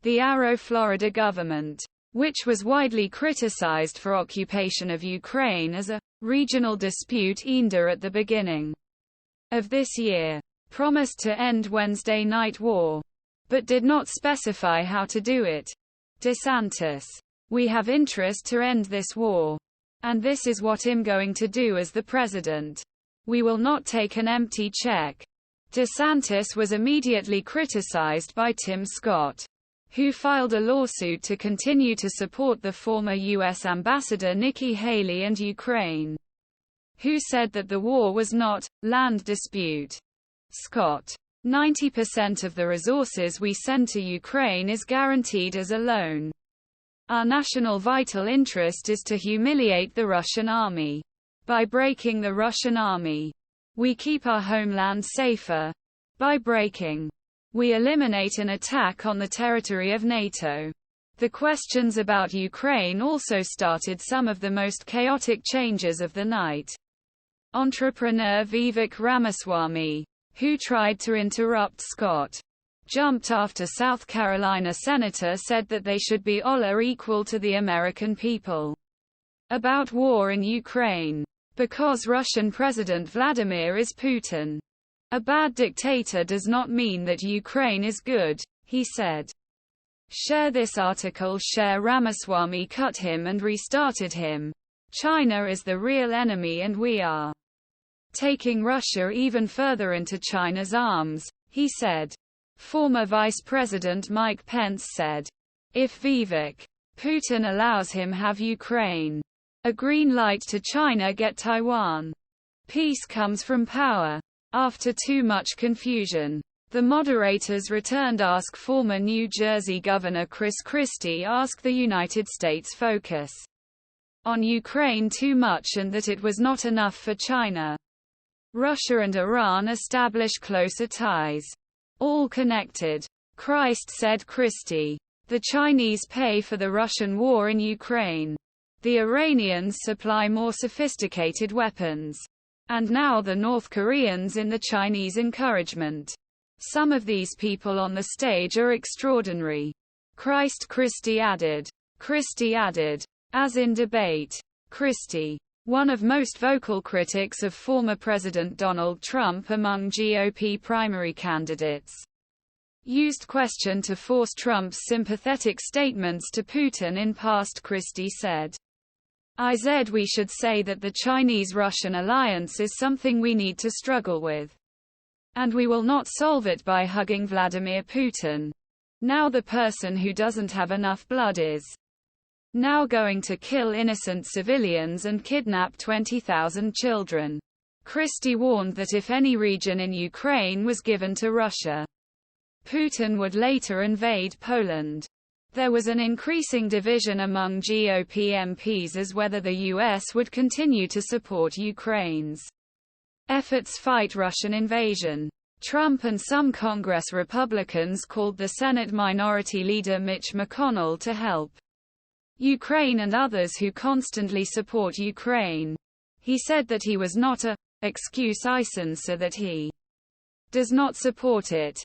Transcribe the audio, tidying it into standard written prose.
the Arrow, Florida government, which was widely criticized for occupation of Ukraine as a regional dispute at the beginning of this year, promised to end Wednesday night war, but did not specify how to do it. DeSantis: "We have interest to end this war. And this is what I'm going to do as the president. We will not take an empty check." DeSantis was immediately criticized by Tim Scott, who filed a lawsuit to continue to support the former U.S. Ambassador Nikki Haley and Ukraine, who said that the war was not land dispute. Scott: 90% of the resources we send to Ukraine is guaranteed as a loan. Our national vital interest is to humiliate the Russian army. By breaking the Russian army, we keep our homeland safer. By breaking, we eliminate an attack on the territory of NATO. The questions about Ukraine also started some of the most chaotic changes of the night. Entrepreneur Vivek Ramaswamy, who tried to interrupt Scott, jumped after South Carolina senator said that they should be Allah equal to the American people. About war in Ukraine. Because Russian President Vladimir is Putin. A bad dictator does not mean that Ukraine is good, he said. Share this article. Share. Ramaswamy cut him and restarted him. China is the real enemy and we are taking Russia even further into China's arms, he said. Former Vice President Mike Pence said, if Vivek Putin allows him have Ukraine, a green light to China get Taiwan. Peace comes from power. After too much confusion, the moderators returned. Ask former New Jersey Governor Chris Christie asked the United States focus on Ukraine too much and that it was not enough for China. Russia and Iran establish closer ties. All connected. Christ said Christie. The Chinese pay for the Russian war in Ukraine. The Iranians supply more sophisticated weapons. And now the North Koreans in the Chinese encouragement. Some of these people on the stage are extraordinary. Christie added. Christie added. As in debate. Christie, one of most vocal critics of former President Donald Trump among GOP primary candidates, used question to force Trump's sympathetic statements to Putin in past. Christie said, we should say that the Chinese-Russian alliance is something we need to struggle with. And we will not solve it by hugging Vladimir Putin. Now the person who doesn't have enough blood is now going to kill innocent civilians and kidnap 20,000 children. Christie warned that if any region in Ukraine was given to Russia, Putin would later invade Poland. There was an increasing division among GOP MPs as whether the U.S. would continue to support Ukraine's efforts fight Russian invasion. Trump and some Congress Republicans called the Senate Minority Leader Mitch McConnell to help Ukraine and others who constantly support Ukraine. He said that he was not a excuse so that he does not support it.